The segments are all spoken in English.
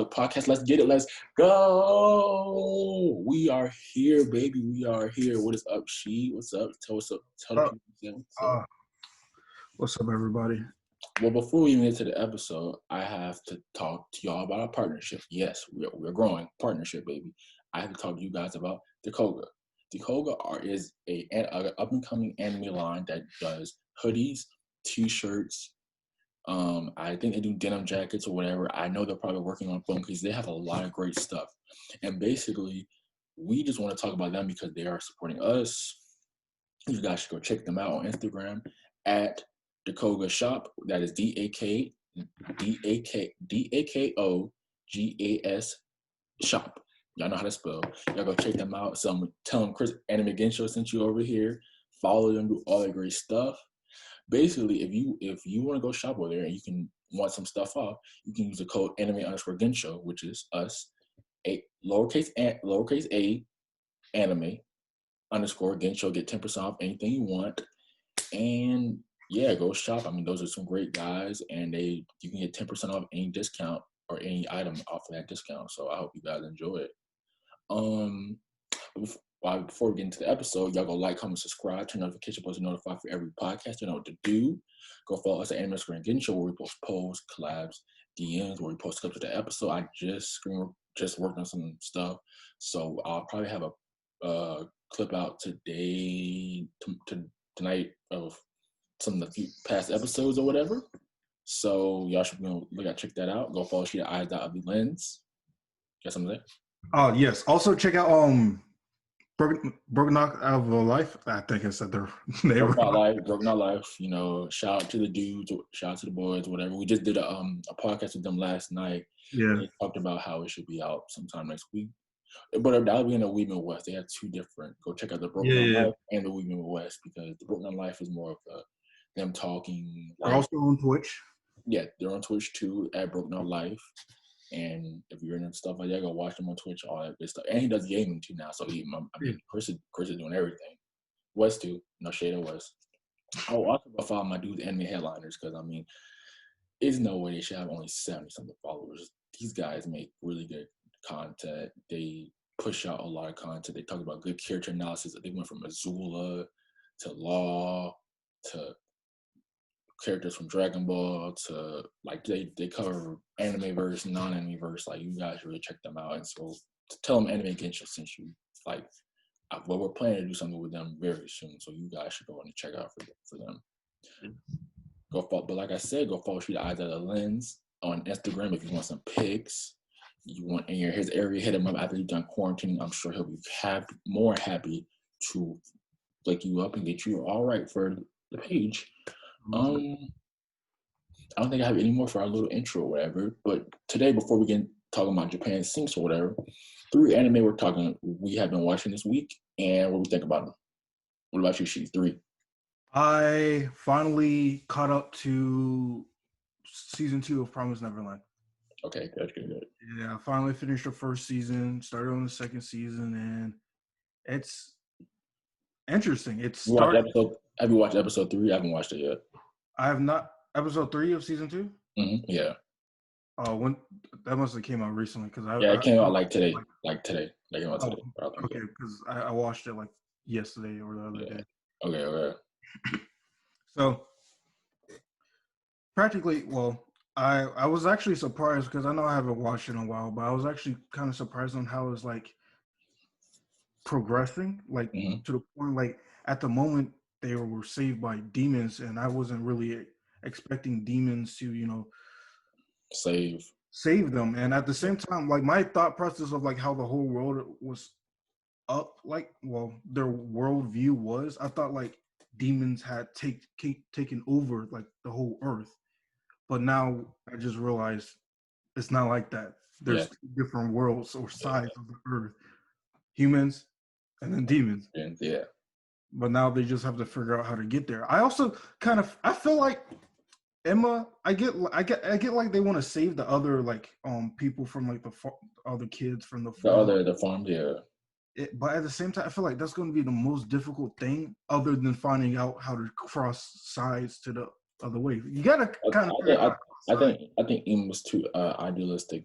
podcast. Let's get it. Let's go. We are here, baby. We are here. What is up, She? What's up? Tell us up. Tell the people what's up. What's up, everybody? Well, before we even get to the episode, I have to talk to y'all about our partnership. Yes, we're growing. Partnership, baby. I have to talk to you guys about Dakoga. Dakoga is a up-and-coming anime line that does hoodies, T-shirts. I think they do denim jackets or whatever. I know they're probably working on film because they have a lot of great stuff. And basically, we just want to talk about them because they are supporting us. You guys should go check them out on Instagram at Dakoga Shop. That is DAKOGAS Shop. Y'all know how to spell. Y'all go check them out. So tell them Chris Anime Gensho sent you over here. Follow them, do all that great stuff. Basically, if you want to go shop over there and you can want some stuff off, you can use the code anime_gensho, which is us, lowercase a anime _ gensho, get 10% off anything you want. And yeah, go shop. I mean, those are some great guys, and you can get 10% off any discount or any item off of that discount. So I hope you guys enjoy it. Before we get into the episode, y'all go like, comment, subscribe, turn notification bells to notify for every podcast. You know what to do. Go follow us at anime_gensho, where we post polls, collabs, DMs, where we post clips of the episode. I just worked on some stuff, so I'll probably have a clip out tonight of some of the few past episodes or whatever. So y'all should check that out. Go follow She Eyes.lens. Got something there? Oh yes. Also check out Broken Out of Life. I think I said their name. Broken Out Life. You know, shout out to the dudes, shout out to the boys, whatever. We just did a podcast with them last night. Yeah. They talked about how it should be out sometime next week. But that'll be in the Weedman West. They have two different. Go check out the Broken Out Life and the Weedman West, because the Broken Out Life is more of them talking. They're also on Twitch. Yeah, they're on Twitch too at Broken Out Life. And if you're into stuff like that, go watch him on Twitch, all that good stuff. And he does gaming too now. So Chris is doing everything. West too. No shade of West. I'll also go follow my dudes, Anime Headliners, because there's no way they should have only 70-something followers. These guys make really good content. They push out a lot of content. They talk about good character analysis. They went from Azula to Law to characters from Dragon Ball to they cover anime verse, non-anime verse. Like, you guys really check them out. And so tell them Anime Gensho sent you. Well, we're planning to do something with them very soon. So you guys should go and check out for them. Go follow, but like I said, go follow She Eyes at a Lens on Instagram if you want some pics. You want in his area, hit him up after he's done quarantining. I'm sure he'll be more happy to flick you up and get you all right for the page. I don't think I have any more for our little intro or whatever. But today, before we get talking about Japan sinks or whatever, 3 anime we have been watching this week, and what we think about them. What about you, She? 3. I finally caught up to season 2 of Promised Neverland. Okay, good. Yeah, I finally finished the first season, started on the second season, and it's interesting. Have you watched episode 3? I haven't watched it yet. I have not. Episode 3 of season 2? Mm-hmm, yeah. When that must have came out recently, because it came out today. Today. They came out today. Okay, because I watched it yesterday or the other day. Okay. So practically, I was actually surprised, because I know I haven't watched it in a while, but I was actually kind of surprised on how it's progressing, to the point at the moment they were saved by demons, and I wasn't really expecting demons to save them. And at the same time, my thought process of how the whole world was up, their worldview was, I thought demons had taken over the whole earth. But now I just realized it's not like that. There's different worlds or sides of the earth. Humans and then demons. Yeah. But now they just have to figure out how to get there. I also I feel like Emma, I get they want to save the other people from the other kids from the farm. The farm, yeah. But at the same time, I feel like that's going to be the most difficult thing, other than finding out how to cross sides to the other way. You gotta kind of. I think Emma was too idealistic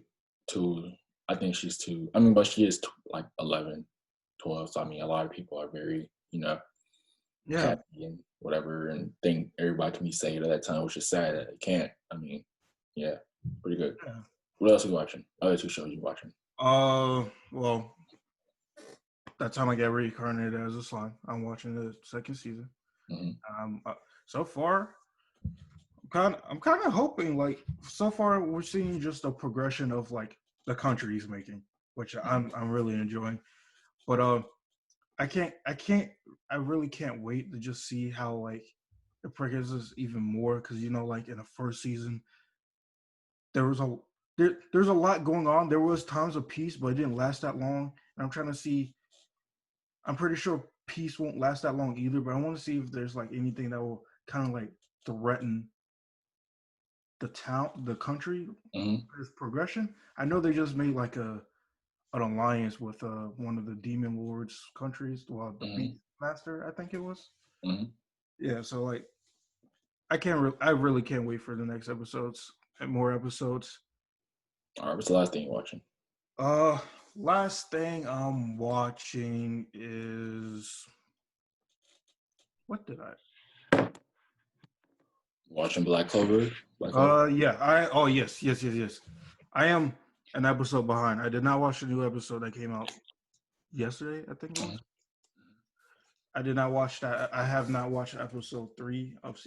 2. I think she's 2. I mean, but she is like 11, 12. So I mean, a lot of people are very, Yeah. happy and whatever, and think everybody can be saved at that time, which is sad that they can't. I mean, yeah, pretty good. Yeah. What else are you watching? Other 2 shows you watching? Well, that time I get reincarnated as a slime. I'm watching the second season. So far, I'm kind of hoping like so far we're seeing just a progression of like the country he's making, which I'm really enjoying. But I really can't wait to just see how like it progresses even more because like in the first season there was there's a lot going on. There was times of peace, but it didn't last that long. And I'm trying to see. I'm pretty sure peace won't last that long either. But I want to see if there's like anything that will kind of like threaten the country, this progression. I know they just made like an alliance with one of the demon lords countries, well, the Beast Master, I think it was. Yeah, so like I really can't wait for the next episodes and more episodes. All right, what's the last thing you're watching? Last thing I'm watching is what did I? Watching Black Clover? Yeah. Yes. I am an episode behind. I did not watch the new episode that came out yesterday, I think it was. I did not watch that. I have not watched episode 3 of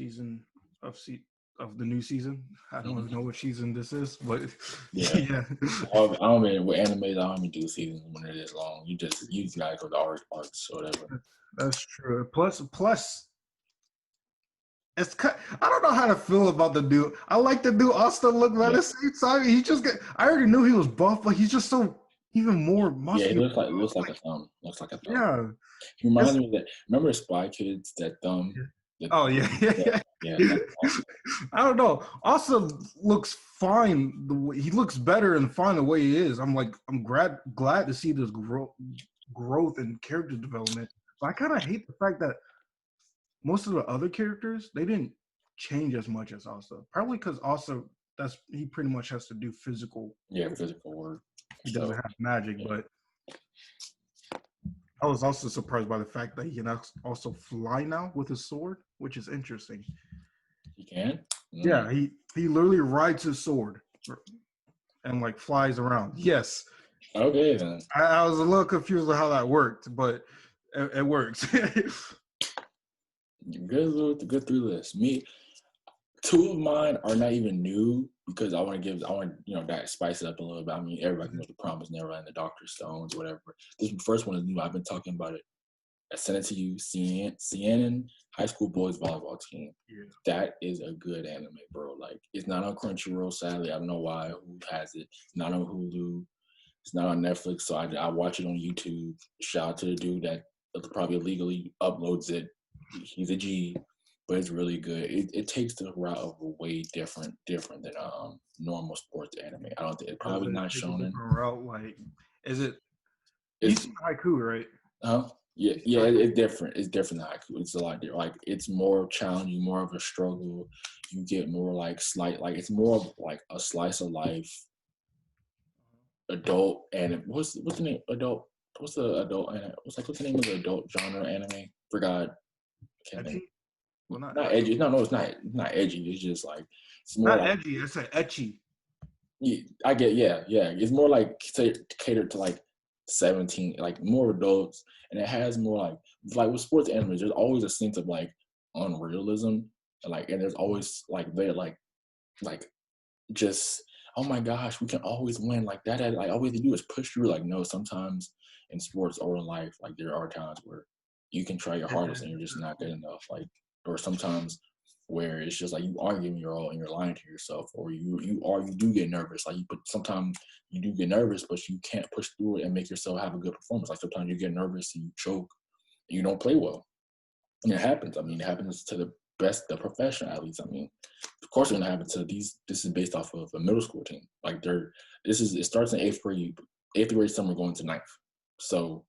of the new season. I don't even know what season this is, but yeah. I don't mean with animes. I don't even do seasons when it is long. You gotta go to arcs or whatever. That's true. Plus, I don't know how to feel about the dude. I like the dude also look, but at the same time, I already knew he was buff, but he's just so even more muscular. Yeah, he looks like a thumb. Looks like a thumb. Yeah. He reminds me of that. Remember Spy Kids? That thumb. Oh yeah. That's awesome. I don't know. Also looks fine. He looks better and fine the way he is. I'm glad to see this growth and character development. But I kind of hate the fact that most of the other characters they didn't change as much as Asa. Probably because Asa he pretty much has to do physical. Yeah, physical work. He doesn't have magic, but I was also surprised by the fact that he can also fly now with his sword, which is interesting. He can? Yeah, he literally rides his sword and like flies around. Yes. Okay then. I was a little confused with how that worked, but it works. Good through this. Me, 2 of mine are not even new because I want that spice it up a little bit. I mean, everybody knows the Promise Neverland, the Doctor Stones, whatever. This first one is new. I've been talking about it. I sent it to you. Sienna High School Boys Volleyball Team. Yeah. That is a good anime, bro. Like, it's not on Crunchyroll, sadly. I don't know why. Who has it? It's not on Hulu. It's not on Netflix. So I watch it on YouTube. Shout out to the dude that probably illegally uploads it. He's a G, but it's really good. It takes the route of a way different than normal sports anime. I don't think it's probably not shonen. Route, like, is it? It's haiku, right? Yeah, it's different. It's different than haiku. It's a lot different. Like, it's more challenging, more of a struggle. You get more like it's more of like a slice of life. Adult anime. What's the name? Adult. What's the adult anime? What's the name of the adult genre anime? Forgot. Can't think. Well, not edgy. No, it's not. It's not edgy. It's just like it's more not like, edgy. It's like etchy. Yeah, I get. Yeah. It's more like catered to like 17, like more adults, and it has more like with sports animes. There's always a sense of like unrealism, and there's always like they're like just, oh my gosh, we can always win like that. Like all we have to do is push through. Like, no, sometimes in sports or in life, like there are times where you can try your hardest and you're just not good enough. Like, or sometimes where it's just like you are giving your all and you're lying to yourself, or you do get nervous. Like, but sometimes you do get nervous, but you can't push through it and make yourself have a good performance. Like sometimes you get nervous and you choke and you don't play well. And it happens. I mean, it happens to the professional athletes. I mean, of course, it's gonna happen to these. This is based off of a middle school team. Like it starts in eighth grade summer going to ninth. So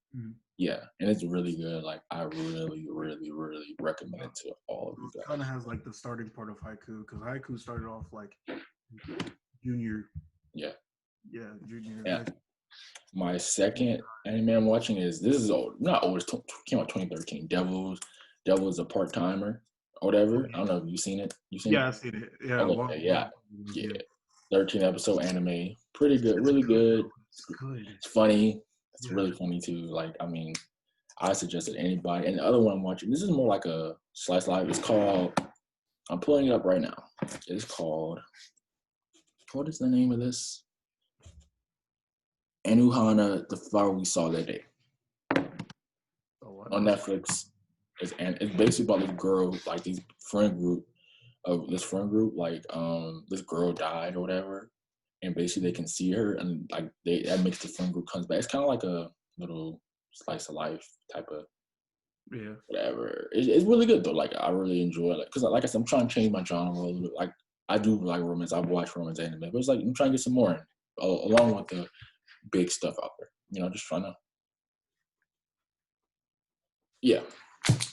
yeah, and it's really good. Like, I really, really, really recommend it to all of you guys. It kind of has like the starting part of haiku because haiku started off like junior. Yeah. Yeah, Junior. Yeah. My second anime I'm watching this is old, not old. It came out 2013. Devil is a part timer or whatever. I don't know if you've seen it. You seen it? Yeah, I see it. Yeah, Okay, yeah, yeah. yeah. 13 episode anime, pretty good, really good. It's good. It's funny. It's Yeah. really funny too. Like, I mean, I suggest it to anybody. And the other one I'm watching, this is more like a slice life. It's called. I'm pulling it up right now. It's called. What is the name of this? Anuhana, the flower we saw that day on Netflix. It's basically about this girl, like this friend group like this girl died or whatever, and basically they can see her, and like that makes the friend group comes back. It's kind of like a little slice of life type of whatever. It's really good though. Like I really enjoy it because like I said, I'm trying to change my genre a little bit. Like I do like romance. I've watched romance anime, but it's like I'm trying to get some more in, along with the big stuff out there. Just trying to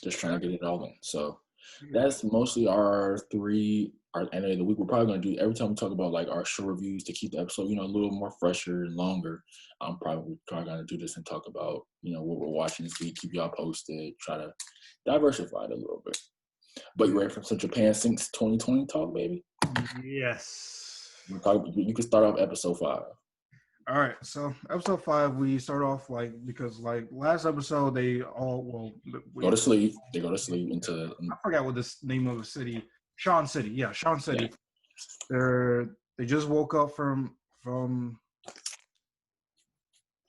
just trying to get it all in. So that's mostly our anime of the week. We're probably gonna do every time we talk about like our show reviews to keep the episode, a little more fresher and longer. I'm probably gonna do this and talk about, what we're watching this week, keep y'all posted, try to diversify it a little bit. But you ready for some Japan Sinks 2020 talk, baby? Yes. You can start off episode 5. All right, so episode 5, we start off because last episode they all go to sleep. They go to sleep into. I forgot what this name of the city. Sean City, yeah, Sean City. Yeah. They just woke up from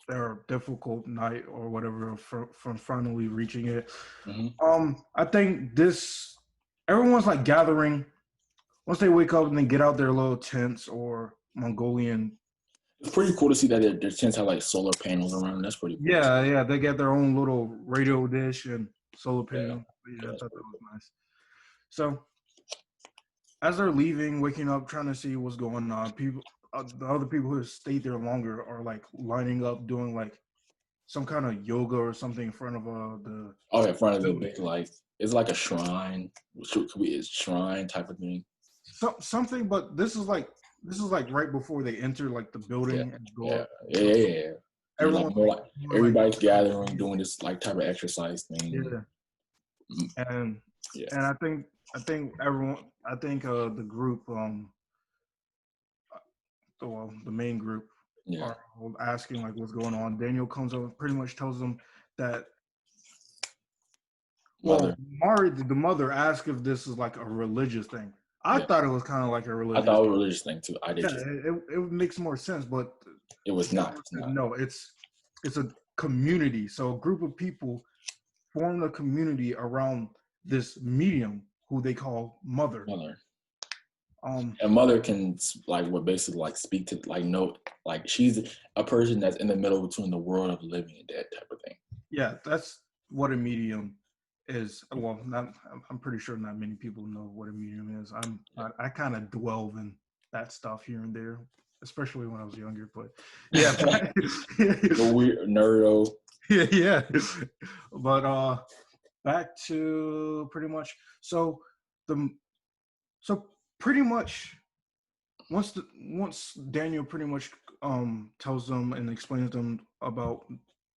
their difficult night or whatever from finally reaching it. Mm-hmm. I think everyone's like gathering once they wake up and they get out their little tents or Mongolian. It's pretty cool to see that their tents have like solar panels around. That's pretty cool. Yeah, they get their own little radio dish and solar panel. Yeah, I thought that was nice. So as they're leaving, waking up, trying to see what's going on, the other people who stayed there longer are like lining up, doing like some kind of yoga or something in front of in front of the big it's like a shrine. It's shrine type of thing. Something, but this is like right before they enter like the building and go up. Yeah. Everybody's gathering, doing this like type of exercise thing. Yeah. And I think everyone, the group, the main group are asking like what's going on. Daniel comes over, pretty much tells them that. Well, Mari, the mother, asked if this is like a religious thing. I thought it was kind of like a religious. I thought it was a religious thing too. I did. It makes more sense, but it was not. No, it's a community. So a group of people formed a community around this medium who they call Mother. And Mother can basically speak to she's a person that's in the middle between the world of living and dead type of thing. Yeah, that's what a medium is. Well, I'm pretty sure not many people know what a medium is. I kind of delve in that stuff here and there, especially when I was younger. But yeah, the weird nerdo. Yeah. But back to pretty much. So pretty much once Daniel pretty much tells them and explains them about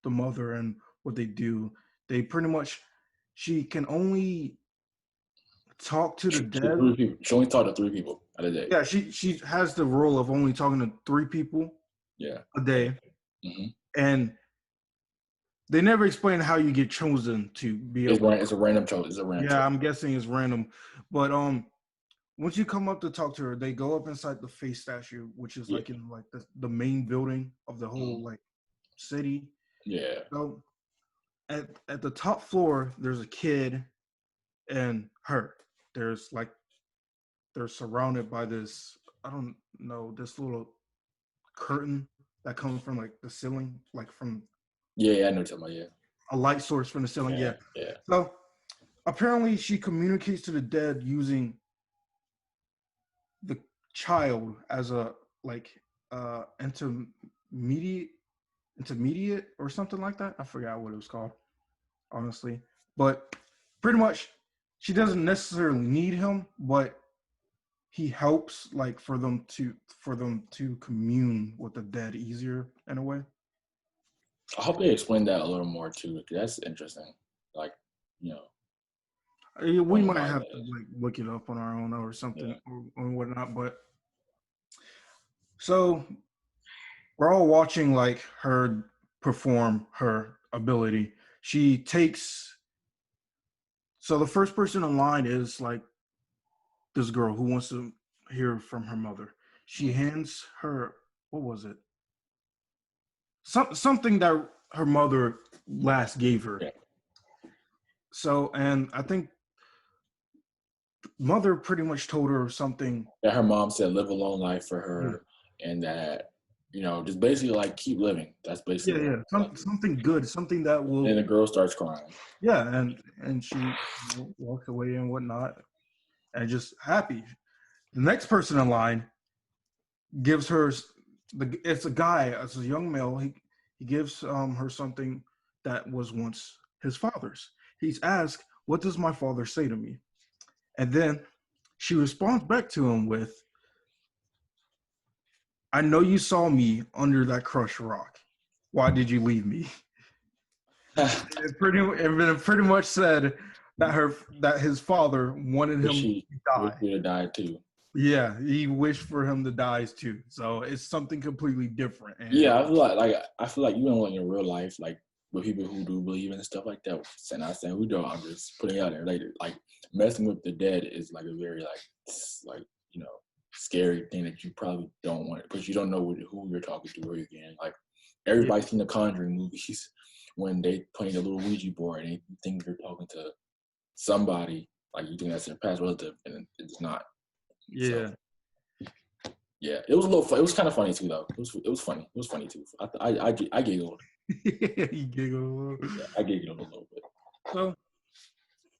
the mother and what they do, they pretty much she can only talk to the dead. She only talked to 3 people at a day. Yeah, she has the role of only talking to 3 people a day. Mm-hmm. And they never explain how you get chosen to be able. It's a random choice. Yeah, I'm guessing it's random. But once you come up to talk to her, they go up inside the face statue, which is like in like the main building of the whole like city. Yeah. So at the top floor, there's a kid and her. They're surrounded by this, I don't know, this little curtain that comes from like the ceiling, like from. Yeah, I know what you're talking about. A light source from the ceiling. Yeah. So apparently she communicates to the dead using the child as a intermediate or something like that. I forgot what it was called, honestly. But pretty much she doesn't necessarily need him, but he helps like for them to commune with the dead easier in a way. I hope they explain that a little more too. 'Cause that's interesting. Like, you know, We wondering might why have that to is. like look it up on our own or Yeah. something or whatnot. But so we're all watching like her perform her ability. She takes so the first person in line is like this girl who wants to hear from her mother. She Mm. hands her what was it? Something that her mother last gave her. Yeah. So and I think mother pretty much told her something. That her mom said live a long life for Yeah, her, and that just basically like keep living. That's yeah, basically yeah. like. Something good, something that And will the girl starts crying. yeah, and she walks away and whatnot, and just happy. The next person in line gives her it's a guy, it's a young male. He gives her something that was once his father's. He's asked, "What does my father say to me?" And then she responds back to him with, "I know you saw me under that crushed rock. Why did you leave me?" It pretty much said that his father wanted Wish him she to wish die. she'd have died too. Yeah, he wished for him to die too. So it's something completely different. And Yeah, I feel like even like in real life, like with people who do believe in stuff like that, and not saying who don't, I'm just putting it out there. Like messing with the dead is like a very like scary thing that you probably don't want because you don't know who you're talking to or again. Like yeah, everybody's seen the Conjuring movies when they playing a little Ouija board and you think you're talking to somebody, like you think that's their past relative, and it's not. So yeah, yeah, it was a little. It was kind of funny too, though. It was funny. It was funny too. I giggled. he giggled. Yeah, I giggled a little bit. So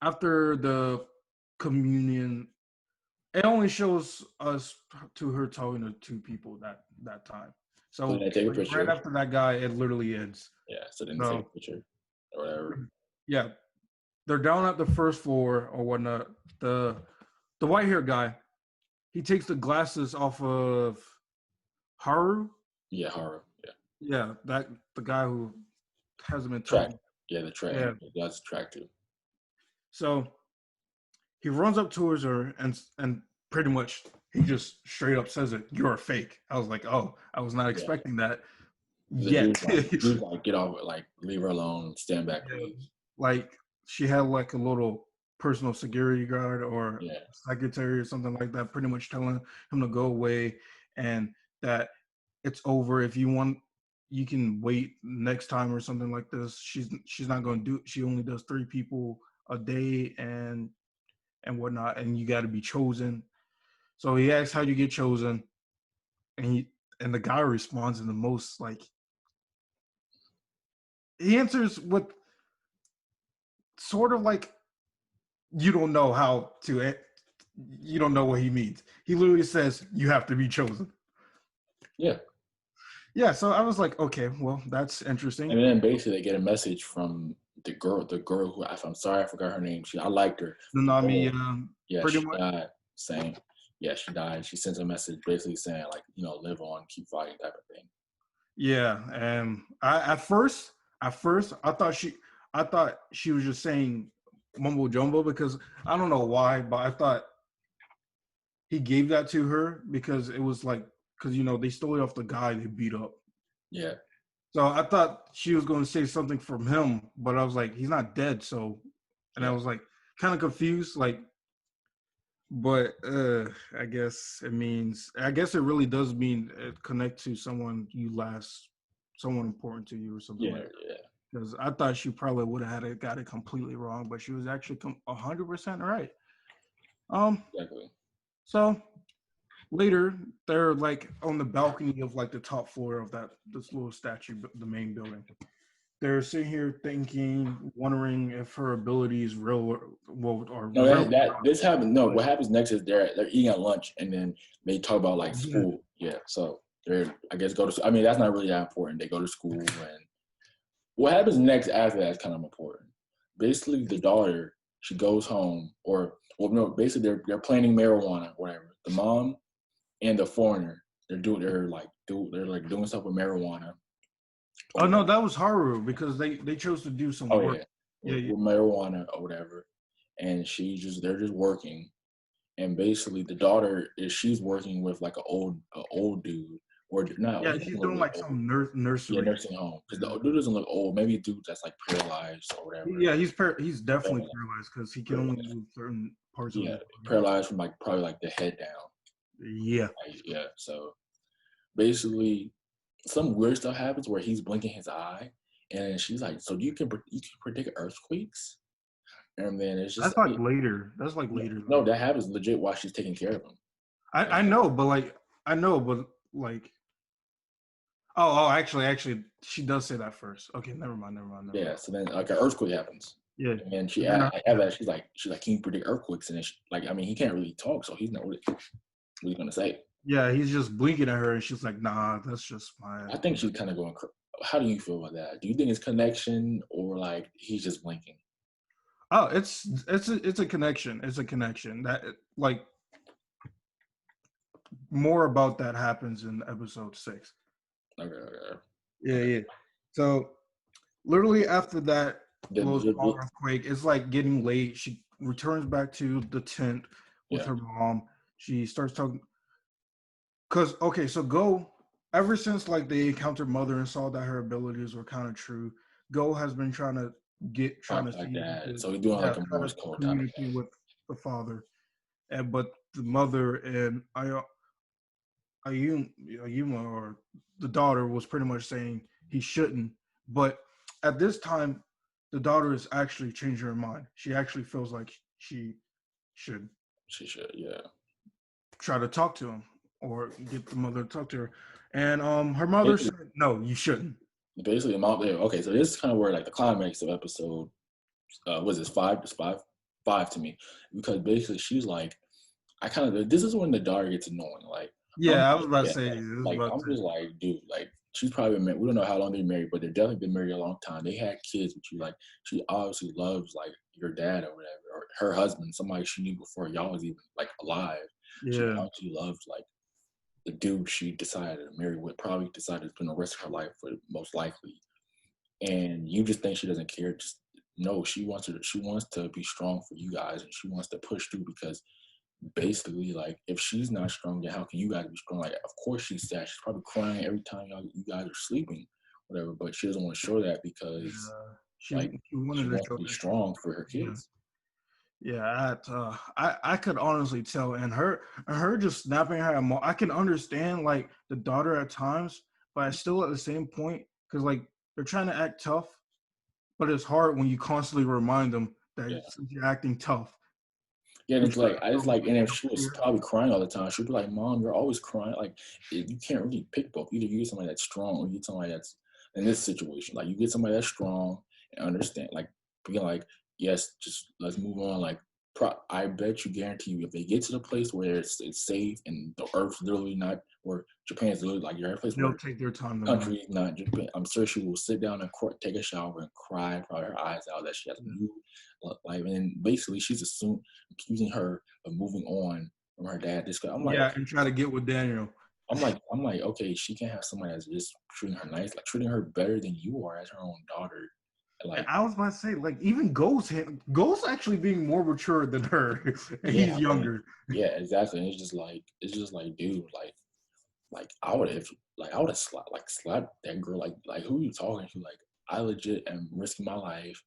after the communion, it only shows us to her talking to two people that time. So then So I take a like right picture. after that guy, it literally ends. Yeah. So then they take So a picture or whatever. yeah, they're down at the first floor or whatnot. The white hair guy, he takes the glasses off of Haru. Yeah, horror. Yeah. Yeah, that the guy who hasn't been Track. talking. Yeah, the track. Yeah. That's track too. So he runs up towards her and pretty much he just straight up says it. You're a fake. I was like, oh, I was not Yeah. expecting that The yet. dude's like, get off, like, leave her alone, stand back, Yeah, please. like she had like a little personal security guard or Yeah. secretary or something like that, pretty much telling him to go away and that it's over. If you want, you can wait next time or something like this. She's not going to do. She only does 3 people a day and whatnot, and you got to be chosen. So he asks how you get chosen, and and the guy responds in the most like he answers with sort of like you don't know how to you don't know what he means. He literally says you have to be chosen. Yeah. Yeah, so I was like, okay, well, that's interesting. And then basically they get a message from the girl who I'm sorry I forgot her name. I liked her. Nanami, Oh, yeah, pretty she much. died. Saying, yeah, she died. She sends a message basically saying like, live on, keep fighting type of thing. Yeah, and at first, I thought she was just saying mumbo jumbo because I don't know why, but I thought he gave that to her because it was like because they stole it off the guy they beat up. Yeah. So I thought she was going to say something from him, but I was like, he's not dead. So, and I Yeah. was like, kind of confused, like, but I guess it really does mean connect to someone someone important to you or something Yeah. like that. Yeah. Because I thought she probably would have got it completely wrong, but she was actually 100% right. Um, Exactly. so later they're like on the balcony of like the top floor of this little statue, the main building. They're sitting here thinking, wondering if her ability is real or No, real. this happened. No, what happens next is they're eating at lunch and then they talk about like Yeah. school. Yeah. So they're I guess go to. I mean, that's not really that important. They go to school and what happens next after that is kind of important. Basically, the daughter she goes home or well no basically they're planning marijuana whatever. the mom and the foreigner. They're like doing stuff with marijuana. Oh no, that was Haru because they chose to do some Oh work. yeah, Yeah. with marijuana or whatever, and they're just working, and basically the daughter she's working with like a old dude or no, Yeah, he doesn't she's look doing really like old. some Yeah, nursery. nursing home because the dude doesn't look old. Maybe a dude that's like paralyzed or whatever. Yeah, he's definitely Paralyzed, paralyzed because he can only paralyzed. move certain parts of his Yeah, body. paralyzed from like probably like the head down. Yeah, Like, yeah, so basically some weird stuff happens where he's blinking his eye, and she's like, "So you can predict earthquakes?" And then it's just that's like like, later. That's like no, later no, though. that happens legit while she's taking care of him. Like, I know, but like I know, but like actually, she does say that first. Okay, never mind, never mind, never yeah. mind. So then like an earthquake happens, Yeah, and then and then I have that. She's like, "Can you predict earthquakes?" And then like, I mean, he can't really talk, so he's not what he's gonna say. yeah, he's just blinking at her, and she's like, "Nah, that's just my." I think she's kind of going. How do you feel about that? Do you think it's connection or like he's just blinking? Oh, it's a connection. It's a connection that like more about that happens in episode 6. Okay, okay, Yeah, okay. yeah. So literally after that little small The, earthquake, it's like getting late. She returns back to the tent with yeah, her mom. She starts talking because okay, so Go ever since like they encountered Mother and saw that her abilities were kind of true, Go has been trying to probably like see if he that. could So he's doing yeah like a try to Morse code type of communicate with the father, and but the mother and Ayuma or the daughter was pretty much saying he shouldn't. But at this time, the daughter is actually changing her mind. She actually feels like she should she should, yeah. try to talk to him or get the mother to talk to her. And her mother Basically, said, "No, you shouldn't." the mom there. Okay, so this is kind of where like the climax of episode was this five? It's five to me because basically she's like, I kind of this is when the daughter gets annoying. Like I'm Yeah, I was like, about to yeah, say. I was like about I'm to just say. like, dude, like she's probably been married. We don't know how long they're married, but they've definitely been married a long time. They had kids with you. Like she obviously loves like your dad or whatever, or her husband, somebody she knew before y'all was even like alive. She Yeah, obviously loves like the dude she decided to marry with. Probably decided to spend the rest of her life with, most likely. And you just think she doesn't care. Just no, she wants to be strong for you guys, and she wants to push through because basically, like, if she's not strong, then how can you guys be strong? Like, of course she's sad. She's probably crying every time you guys are sleeping, whatever. But she doesn't want to show that because, yeah. like, She wanted she to wants show to be that she. strong for her Yeah. kids. Yeah, I could honestly tell, and her just snapping her I can understand like the daughter at times, but I still at the same point because like they're trying to act tough, but it's hard when you constantly remind them that Yeah, since you're acting tough, yeah. And you're it's trying like to I show just like, and if your she was fear. probably crying all the time, she'd be like, "Mom, you're always crying." Like, you can't really pick both. Either you get somebody that's strong, or you get somebody that's in this situation. Like, you get somebody that's strong and understand, like, being like, "Yes, just let's move on." Like, I bet you, guarantee you, if they get to the place where it's safe and the Earth's literally not, where Japan's literally like you're at a place They'll where take their time to move. country is not Japan. I'm sure she will sit down and take a shower and cry, probably her eyes out that she has Yeah, new life. And then basically she's accusing her of moving on from her dad. This guy, I'm like, yeah, okay, and try to get with Daniel. I'm like, okay, she can't have somebody that's just treating her nice, like treating her better than you are as her own daughter. And Like, I was about to say, like, even Ghost actually being more mature than her, and yeah, he's I mean, younger. yeah, exactly. And it's just like, dude, like I would have I would have slapped that girl like who are you talking to? Like I legit am risking my life.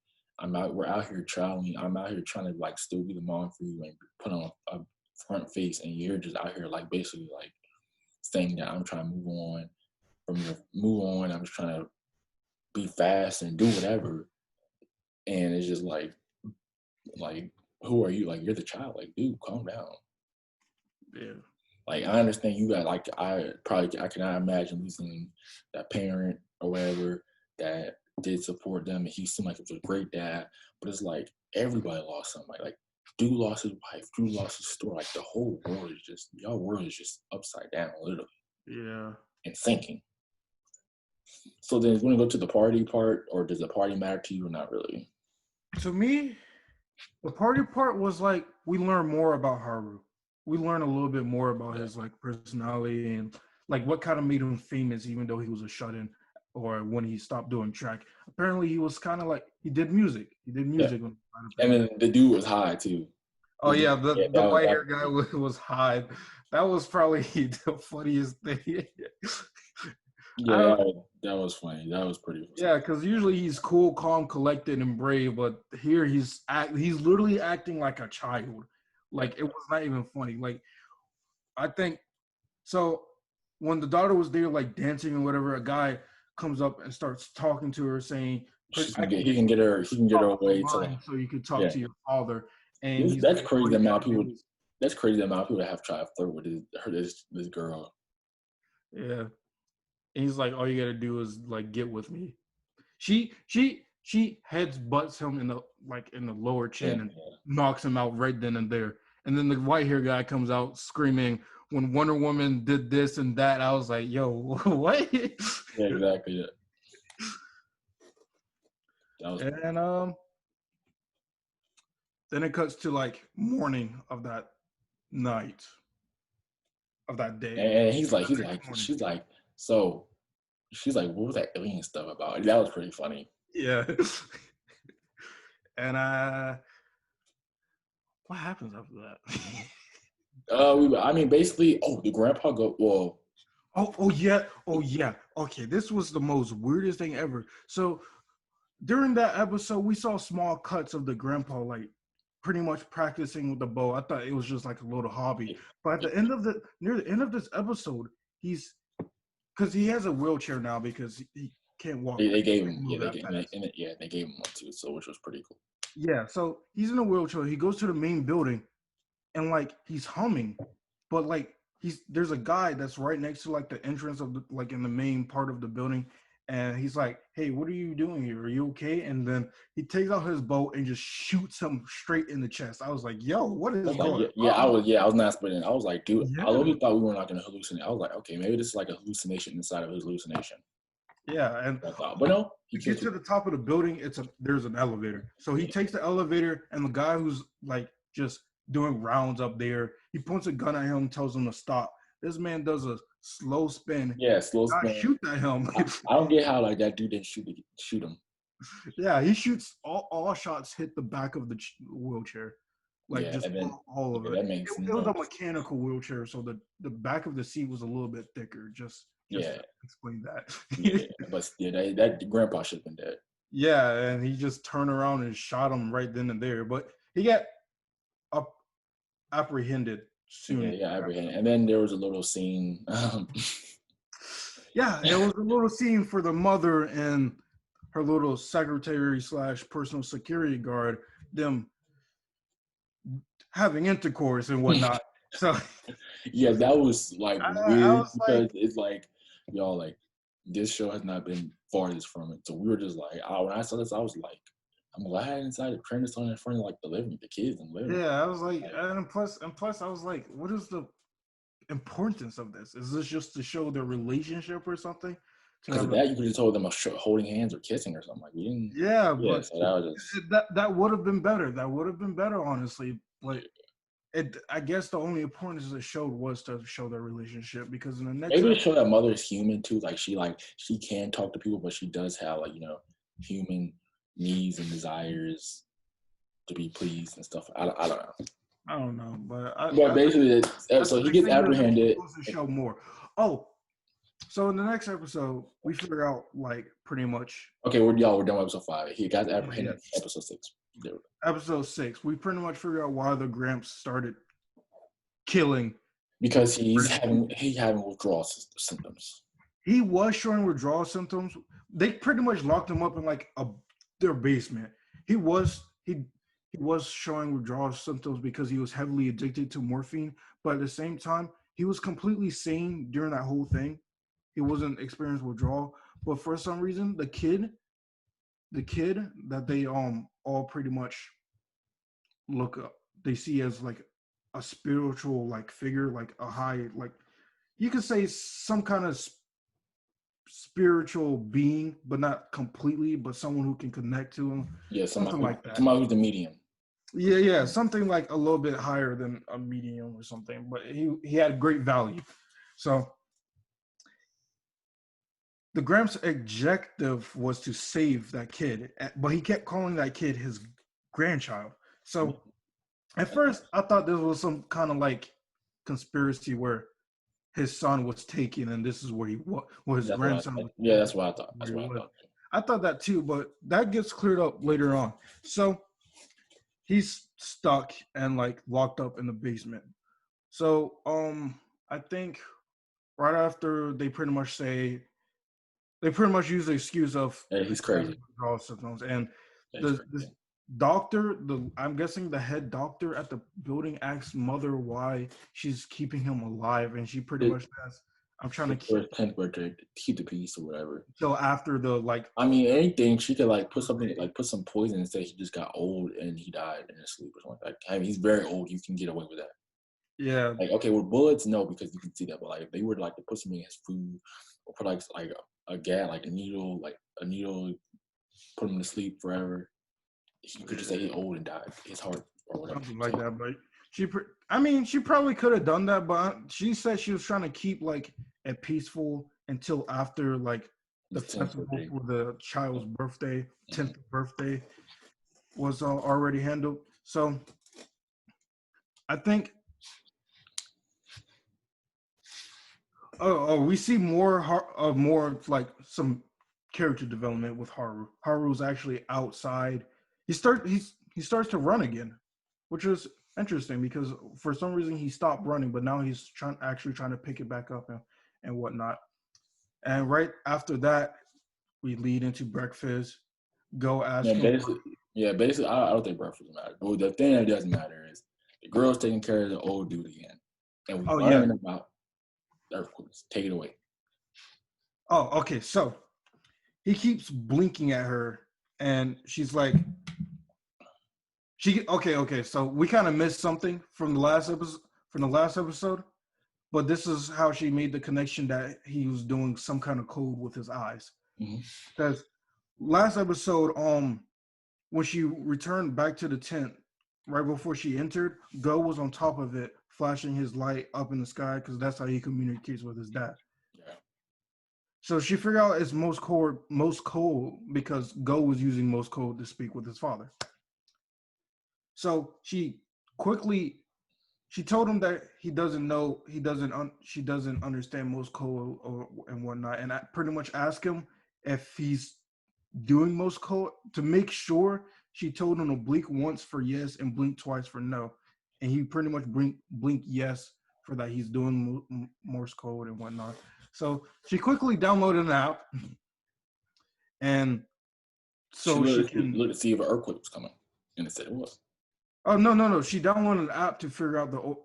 We're out here traveling. I'm out here trying to like still be the mom for you and put on a front face, and you're just out here like basically like saying that I'm trying to move on. I'm just trying to be fast and do whatever. And it's just like who are you? Like you're the child. Like dude, calm down. Yeah. Like I understand you got like I cannot imagine losing that parent or whatever that did support them and he seemed like it was a great dad. But it's like everybody lost somebody. Like dude lost his wife, dude lost his store. Like the whole world is just y'all world is just upside down literally Yeah. and sinking. So then we're gonna go to the party part, or does the party matter to you or not really? To me, the party part was like we learned more about Haru. we learn a little bit more about his like personality and like what kind of made him famous, even though he was a shut-in or when he stopped doing track. Apparently, he was kind of like he did music. He did Yeah, music when he was kind of and famous. then the dude was high too. Oh yeah, Yeah, the that was white that. hair guy was high. That was probably the funniest thing. I Yeah, don't. that was funny. That was pretty. Yeah, because usually he's cool, calm, collected, and brave, but here he's literally acting like a child. Yeah, Like it was not even funny. Like I think so. When the daughter was there, like dancing or whatever, a guy comes up and starts talking to her, saying, she's "I gonna can get. get He can get talk her to away to like. mine, so you could talk Yeah, to your father." And he's that's like, crazy. "All The you amount gotta of people. do is That's crazy. The amount of people that have tried to flirt with this girl. yeah." And he's like, "All you gotta do is like get with me." She heads butts him in the lower Yeah, chin and knocks him out right then and there. And then the white hair guy comes out screaming, "When Wonder Woman did this and that," I was like, "Yo, what?" yeah, exactly. Yeah. That was And then it cuts to like morning of that night of that day. and The next morning. so she's like, what was that alien stuff about? That was pretty funny. Yeah. And what happens after that? I mean, basically, the grandpa go well. Oh yeah. Okay, this was the most weirdest thing ever. So during that episode, we saw small cuts of the grandpa like pretty much practicing with the bow. I thought it was just like a little hobby. But at the end of the near the end of this episode, he's because he has a wheelchair now because he can't walk. They gave Can't him, move that fast. they gave him one too, so which was pretty cool. Yeah, so he's in a wheelchair. He goes to the main building and like he's humming, but like there's a guy that's right next to like the entrance of the like in the main part of the building, and he's like, "Hey, what are you doing here? Are you okay?" And then he takes out his bow and just shoots him straight in the chest. I was like, "Yo, what I is was like, going I on?" was not spitting. I was like, dude, I Yeah, literally thought we were not gonna hallucinate. I was like, okay, maybe this is like a hallucination inside of his hallucination. yeah, and I thought, but no, he to killed get two. to the top of the building, there's an elevator. So he Yeah, takes the elevator, and the guy who's like just doing rounds up there, he points a gun at him, tells him to stop. This man does a slow spin, yeah, slow not spin. shoot at him. I don't get how like that dude didn't shoot him. Yeah, he shoots all shots hit the back of the wheelchair, like Yeah, just and then all of it. that makes It was a no. mechanical wheelchair, so the back of the seat was a little bit thicker. Just Yeah, to explain that. yeah, but yeah, that grandpa should have been dead. Yeah, and he just turned around and shot him right then and there. But he got up apprehended Yeah, soon. yeah, apprehended. And then there was a little scene. Yeah, it was a little scene for the mother and her little secretary slash personal security guard, them having intercourse and whatnot. So Yeah, that was like I weird was because like, it's like y'all like this show has not been farthest from it. So we were just like, when I saw this, I was like, I'm glad I decided to turn this on in front of like the kids and living. yeah, I was like, Like, and plus, I was like, what is the importance of this? Is this just to show their relationship or something? To because have of a that, you could have told them holding hands or kissing or something. Like we didn't. yeah, Yeah, but so that was just that would have been better. That would have been better, honestly. But I guess the only importance it showed was to show their relationship because in the next maybe to show that mother is human too. Like she can talk to people, but she does have like human needs and desires to be pleased and stuff. I don't know. I don't know, but But basically, so he I gets think that they apprehended. supposed to show more. Oh, so in the next episode, we figure out like pretty much Okay, we're done with episode 5. He got yeah, apprehended in episode 6. episode 6. We pretty much figure out why the Gramps started killing. Because he having withdrawal symptoms. He was showing withdrawal symptoms. They pretty much locked him up in like their basement. He was showing withdrawal symptoms because he was heavily addicted to morphine, but at the same time, he was completely sane during that whole thing. He wasn't experiencing withdrawal, but for some reason, the kid that they all pretty much look up, they see as like a spiritual like figure, like a high like you could say some kind of spiritual being, but not completely, but someone who can connect to him, Yeah, something like that. somebody who's the medium. Yeah, something like a little bit higher than a medium or something. But he had great value. So the Gramps' objective was to save that kid, but he kept calling that kid his grandchild. So at first, I thought this was some kind of like conspiracy where his son was taken, and this is where his That's what grandson was yeah, taken. that's what I thought. That's Where he what I was. thought. I thought that too, but that gets cleared up later on. So he's stuck and like locked up in the basement. So I think right after they pretty much use the excuse of Yeah, he's crazy. withdrawal symptoms, and Yeah, he's this crazy. doctor, I'm guessing the head doctor at the building asks mother why she's keeping him alive, and she pretty much says, "I'm trying to keep To keep the peace or whatever. till after the like." I mean, anything she could like put something like put some poison and say he just got old and he died in his sleep or something like that. I mean, he's very old. You can get away with that. Yeah, Like, okay, with bullets, no, because you can see that. But like, if they were like to put something in his food or put like a gas, like a needle, put him to sleep forever, you could just say he's old and died. His heart or whatever. something like that. But I mean, she probably could have done that, but she said she was trying to keep like it peaceful until after like the His 10th festival birthday. for the child's birthday, 10th Mm-hmm. birthday was already handled. So I think we see more like some character development with Haru. Haru's actually outside. He starts to run again, which is interesting because for some reason he stopped running, but now he's trying to pick it back up and whatnot. And right after that, we lead into breakfast. Go ask Yeah, him. basically, I don't think breakfast matters. But the thing that does matter is the girl's taking care of the old dude again, and we Oh yeah. learn about earthquakes. Take it away. Oh, okay. So he keeps blinking at her, and she's like, okay. So we kind of missed something from the last episode. But this is how she made the connection that he was doing some kind of code with his eyes. Mm-hmm. Because last episode, when she returned back to the tent, right before she entered, Go was on top of it, flashing his light up in the sky because that's how he communicates with his dad. Yeah. So she figured out it's most code because Go was using most code to speak with his father. So she told him that she doesn't understand Morse code and whatnot, and I pretty much asked him if he's doing Morse code to make sure. She told him to blink once for yes and blink twice for no, and he pretty much blink yes for that he's doing Morse code and whatnot. So she quickly downloaded an app, and so she can looked to see if an earthquake was coming, and it said it was. Oh no! She downloaded an app to figure out the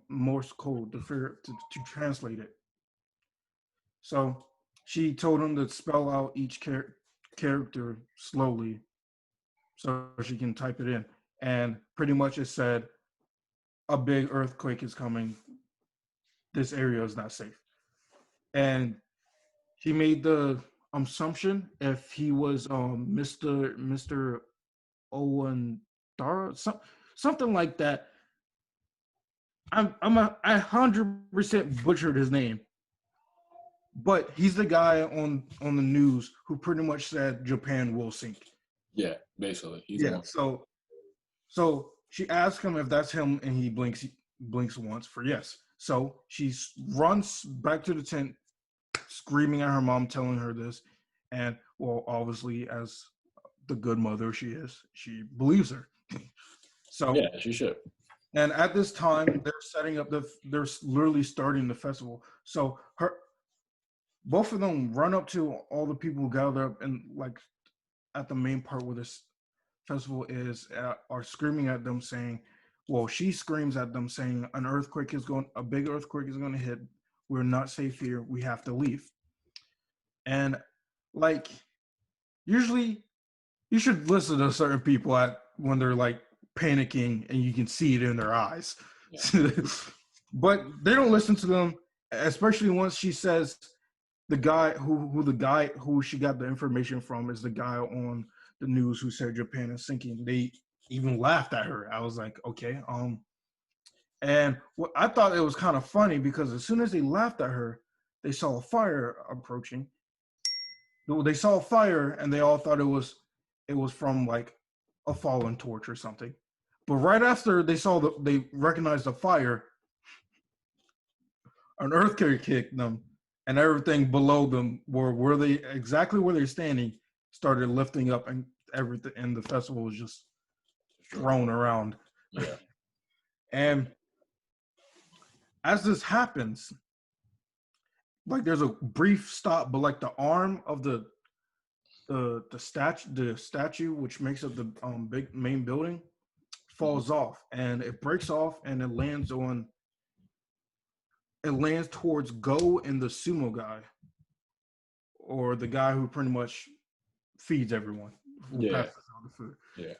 Morse code to translate it. So she told him to spell out each character slowly, so she can type it in. And pretty much it said, "A big earthquake is coming. This area is not safe." And she made the assumption if he was Mr. Owen Dara, something like that. I 100% butchered his name, but he's the guy on the news who pretty much said Japan will sink. Yeah, basically, he's Yeah. the one. So she asked him if that's him, and he blinks once for yes. So she runs back to the tent, screaming at her mom, telling her this, and well, obviously, as the good mother she is, she believes her. So yeah, she should. And at this time, they're literally starting the festival. So both of them run up to all the people who gather up and like at the main part where this festival is, are screaming at them saying, well, she screams at them saying a big earthquake is going to hit. We're not safe here. We have to leave. And like, usually you should listen to certain people when they're like panicking and you can see it in their eyes. Yeah. But they don't listen to them, especially once she says the guy who she got the information from is the guy on the news who said Japan is sinking. They even laughed at her. I was like, okay. And I thought it was kind of funny because as soon as they laughed at her, they saw a fire approaching. They saw a fire and they all thought it was from like a fallen torch or something. But right after they recognized the fire, an earthquake kicked them, and everything below them where they exactly where they're standing started lifting up, and everything, and the festival was just thrown around. Yeah. And as this happens, like there's a brief stop, but like the arm of the statue which makes up the big main building falls off, and it breaks off, and it lands towards Go and the sumo guy, or the guy who pretty much feeds everyone, who passes out the food. Yeah.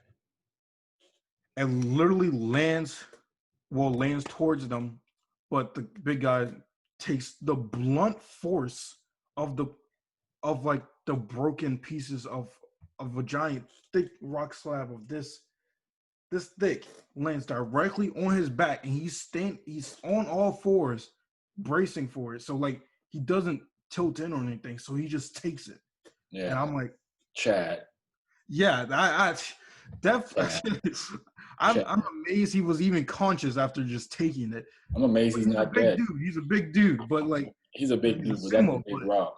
And literally lands towards them, but the big guy takes the blunt force of like the broken pieces of a giant thick rock slab of this thick, lands directly on his back, and he's on all fours bracing for it, so like he doesn't tilt in or anything, so he just takes it. Yeah. And I'm like, Chad. Yeah, I'm amazed he was even conscious after just taking it. I'm amazed he's not dead. He's a big dude, but like he's a big dude, but that's a big rock.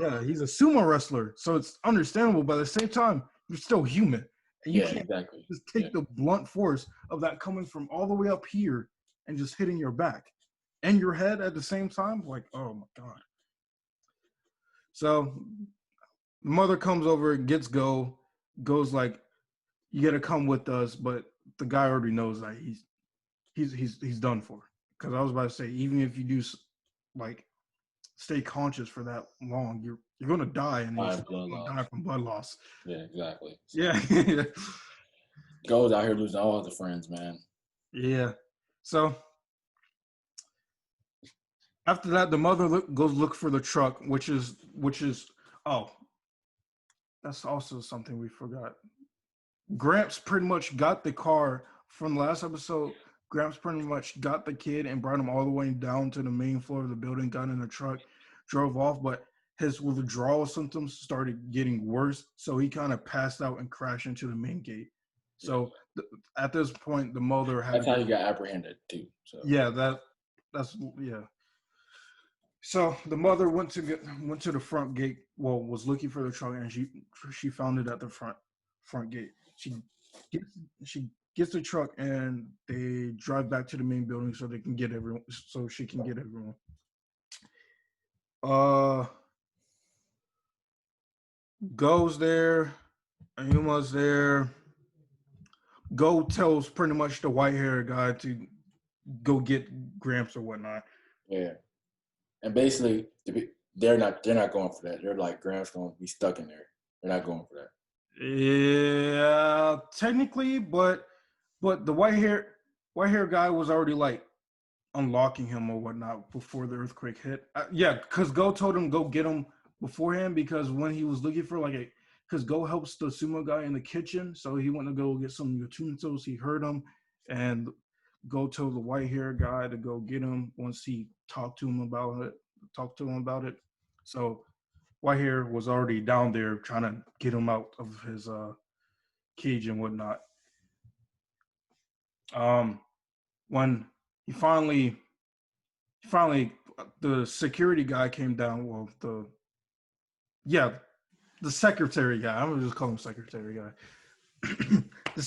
Yeah, he's a sumo wrestler, so it's understandable. But at the same time, you're still human, and you can't just take the blunt force of that coming from all the way up here and just hitting your back and your head at the same time. Like, oh my god! So the mother comes over, gets goes like, you got to come with us, but the guy already knows that he's done for. Because I was about to say, even if you do like stay conscious for that long, you're gonna die, and you're gonna die from blood loss. Yeah, exactly. So, yeah. Goes out here losing all his friends, man. Yeah. So after that, the mother goes look for the truck, which is that's also something we forgot. Gramps pretty much got the car from the last episode. Gramps pretty much got the kid and brought him all the way down to the main floor of the building, got in the truck, drove off, but his withdrawal symptoms started getting worse, so he kind of passed out and crashed into the main gate. So at this point, the mother had. That's how he got apprehended too. So. Yeah, that's. So the mother went to the front gate. Well, was looking for the truck, and she found it at the front gate. She gets the truck, and they drive back to the main building so they can get everyone. So she can get everyone. Goes there. Ayuma's there. Go tells pretty much the white-haired guy to go get Gramps or whatnot. Yeah, and basically they're not going for that. They're like, Gramps gonna be stuck in there. They're not going for that. Yeah, technically, but the white-haired guy was already like unlocking him or whatnot before the earthquake hit. Because Go told him go get him beforehand, because when he was looking for because Go helps the sumo guy in the kitchen, so he went to go get some utensils. He heard him, and Go told the white-haired guy to go get him once he talked to him about it. So Whitehair was already down there trying to get him out of his cage and whatnot. When he finally the security guy came down. Well, the secretary guy. I'm gonna just call him secretary guy. The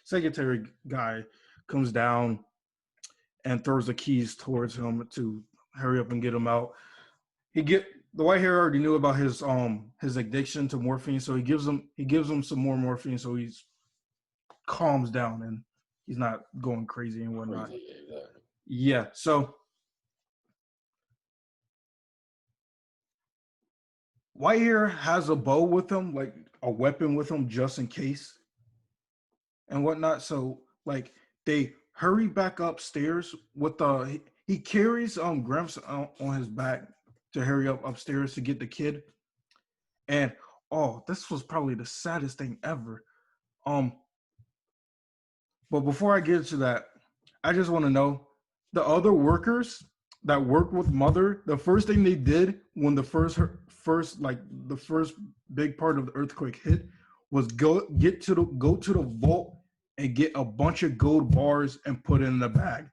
secretary guy comes down and throws the keys towards him to hurry up and get him out. The white hair already knew about his addiction to morphine, so he gives him some more morphine, so he's calms down and he's not going crazy and whatnot. Yeah, so Whitehair has a bow with him, like a weapon with him just in case and whatnot. So like they hurry back upstairs with he carries Gramps on his back to hurry up upstairs to get the kid. And this was probably the saddest thing ever. But before I get into that, I just want to know the other workers that worked with Mother. The first thing they did when the first big part of the earthquake hit was go to the vault and get a bunch of gold bars and put it in the bag.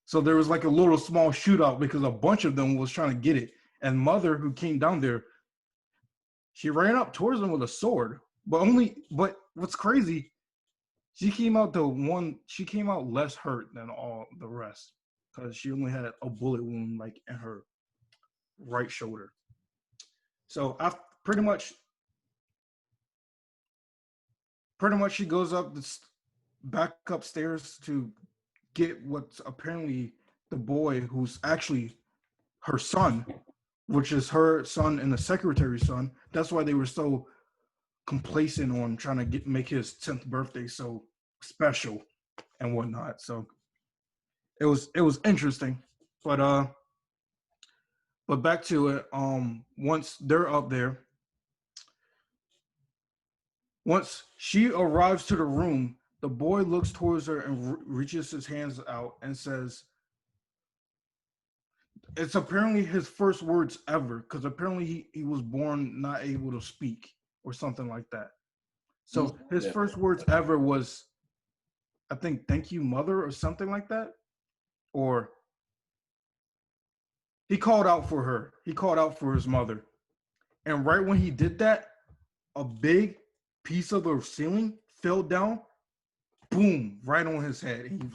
So there was like a little small shootout because a bunch of them was trying to get it. And Mother, who came down there, she ran up towards them with a sword. But what's crazy, she came out less hurt than all the rest because she only had a bullet wound like in her right shoulder. So I pretty much she goes back upstairs to get what's apparently the boy who's actually her son, which is her son and the secretary's son. That's why they were so complacent on trying to make his 10th birthday so special and whatnot. So it was interesting. But back to it. Once they're up there, once she arrives to the room, the boy looks towards her and reaches his hands out and says, it's apparently his first words ever, because apparently he was born not able to speak or something like that. So his first words ever was, I think, "Thank you, Mother," or something like that. Or he called out for her. He called out for his mother. And right when he did that, a big piece of the ceiling fell down, boom, right on his head. And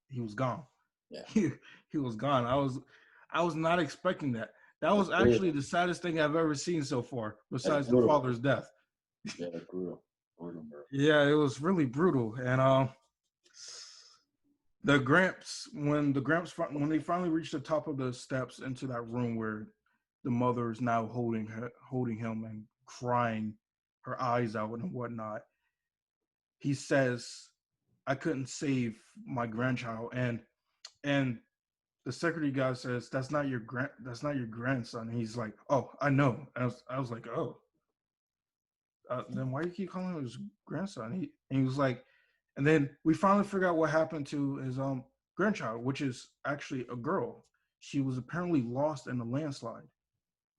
he was gone. Yeah. He was gone. I was not expecting that. That was actually the saddest thing I've ever seen so far, besides the father's death. Yeah, brutal. Yeah, it was really brutal. And the Gramps, when they finally reached the top of the steps into that room where the mother is now holding him and crying her eyes out and whatnot, he says, "I couldn't save my grandchild," and the security guy says, that's not your grandson. And he's like, "Oh, I know." I was like, "Oh, then why do you keep calling him his grandson?" He was like, and then we finally figured out what happened to his grandchild, which is actually a girl. She was apparently lost in a landslide,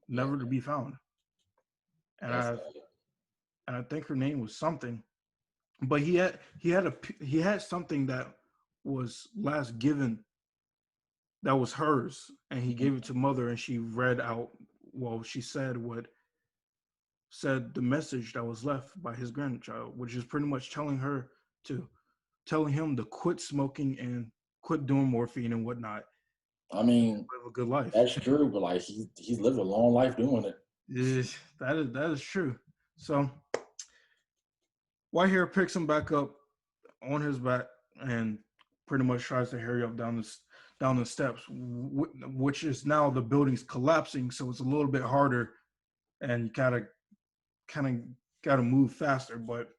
never to be found. And I think her name was something, but he had something that was last given, that was hers, and he gave it to Mother, and she read out, well, she said the message that was left by his grandchild, which is pretty much telling him to quit smoking and quit doing morphine and whatnot. I mean, live a good life. That's true, but like he's lived a long life doing it. Yeah, that is true. So Whitehair picks him back up on his back and pretty much tries to hurry up down the steps, which is now the building's collapsing, so it's a little bit harder, and you kind of got to move faster. But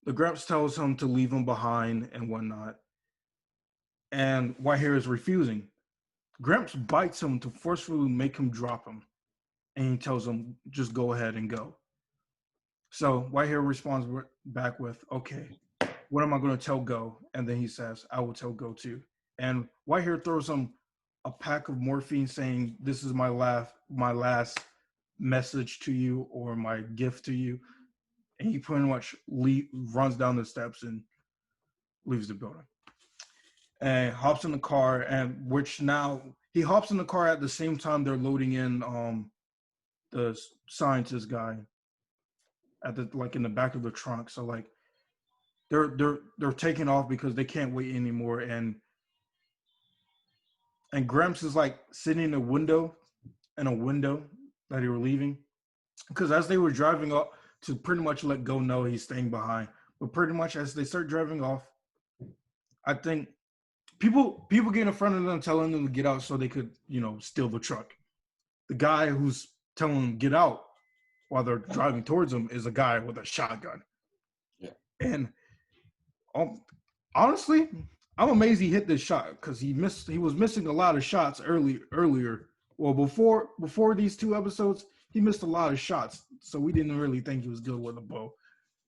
the Gramps tells him to leave him behind and whatnot, and Whitehair is refusing. Gramps bites him to forcefully make him drop him, and he tells him, "Just go ahead and go." So Whitehair responds back with, "Okay, what am I going to tell Go?" And then he says, "I will tell Go too." And Whitehair throws him a pack of morphine, saying, "This is my last message to you, or my gift to you." And he pretty much runs down the steps and leaves the building. And hops in the car, and which now he hops in the car at the same time they're loading in the scientist guy at the in the back of the trunk. So like they're taking off because they can't wait anymore. And Gramps is like sitting in a window that they were leaving, because as they were driving up to pretty much let Go know he's staying behind. But pretty much as they start driving off, I think people get in front of them telling them to get out so they could, steal the truck. The guy who's telling them get out while they're driving towards them is a guy with a shotgun. Yeah. And honestly, I'm amazed he hit this shot, because he was missing a lot of shots earlier. Well, before these two episodes, he missed a lot of shots, so we didn't really think he was good with a bow.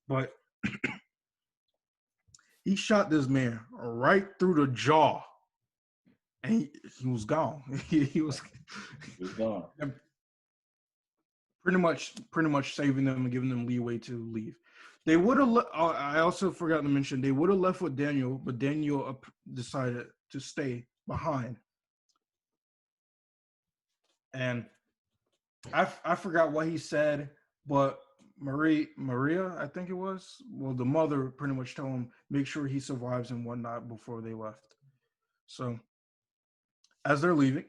But He shot this man right through the jaw, and he was gone. he was He's gone. pretty much saving them and giving them leeway to leave. They would have. I also forgot to mention they would have left with Daniel, but Daniel decided to stay behind. And I forgot what he said, but Maria, I think it was. Well, the mother pretty much told him make sure he survives and whatnot before they left. So as they're leaving,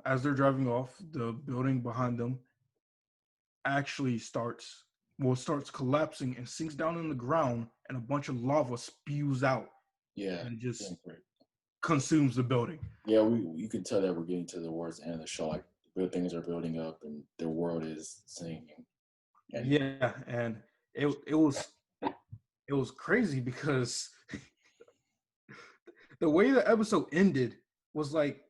as they're driving off, the building behind them actually starts collapsing and sinks down in the ground, and a bunch of lava spews out. Yeah, and just consumes the building. Yeah, you can tell that we're getting to the worst end of the show. Like good things are building up, and the world is sinking. And yeah, and it was crazy because the way the episode ended was like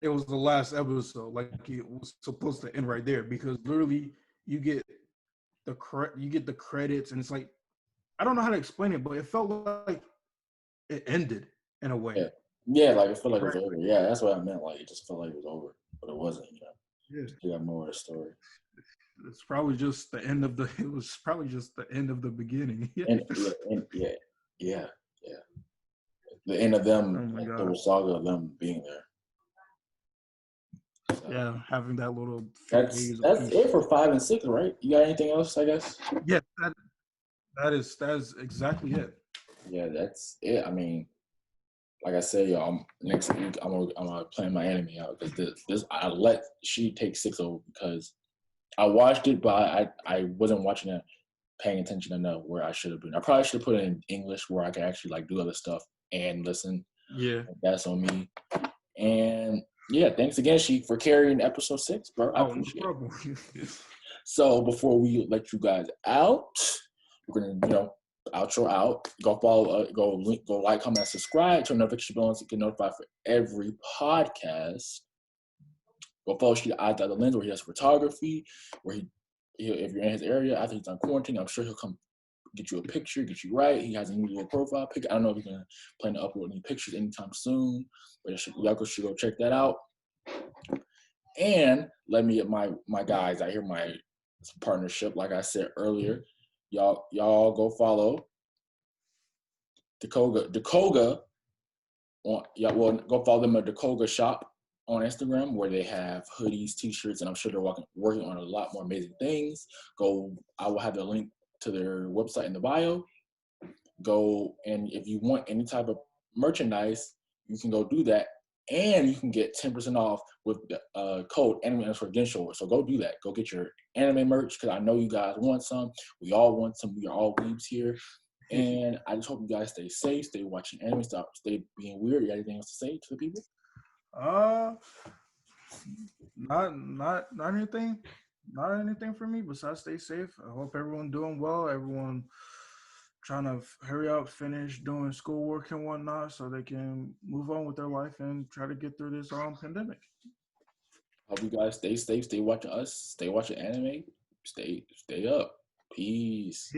it was the last episode, like it was supposed to end right there, because literally you get the credits, and it's like I don't know how to explain it, but it felt like it ended in a way. Yeah, like it felt like it was over. Yeah, that's what I meant. Like it just felt like it was over, but it wasn't. Yeah, you got more of the story. It's probably just the end of the. It was probably just the end of the beginning. Yeah. The end of them, Oh the saga of them being there. So, yeah, having that little. That's it for 5 and 6, right? You got anything else? I guess. Yeah, that is exactly it. Yeah, that's it. I mean, like I said, y'all, next week I'm gonna plan my anime out because this I let she take 6 over because I watched it, but I wasn't watching it, paying attention enough where I should have been. I probably should have put it in English where I could actually like do other stuff and listen. Yeah, that's on me. And yeah, thanks again, Sheik, for carrying episode 6, bro. I appreciate it. So before we let you guys out, we're gonna outro out. Go follow, go like, comment, subscribe, turn notification bell so you get notified for every podcast. Go follow Sheik at the Lens, where he has photography, where he if you're in his area after he's on quarantine, I'm sure he'll come get you a picture, get you right. He has a new little profile pic. I don't know if he's gonna plan to upload any pictures anytime soon, but y'all should go check that out. And let me get my guys out here, my partnership. Like I said earlier, y'all go follow Dakoga. Go follow them at Dakoga Shop on Instagram, where they have hoodies, t-shirts, and I'm sure they're working on a lot more amazing things. I will have the link to their website in the bio. Go, and if you want any type of merchandise, you can go do that, and you can get 10% off with the code anime_Gensho. So go do that. Go get your anime merch, because I know you guys want some. We all want some. We are all weebs here. And I just hope you guys stay safe, stay watching anime, stay being weird. You got anything else to say to the people? Not anything. Not anything for me besides stay safe. I hope everyone doing well. Everyone trying to hurry up, finish doing schoolwork and whatnot so they can move on with their life and try to get through this pandemic. Hope you guys stay safe, stay watching us, stay watching anime, stay up. Peace.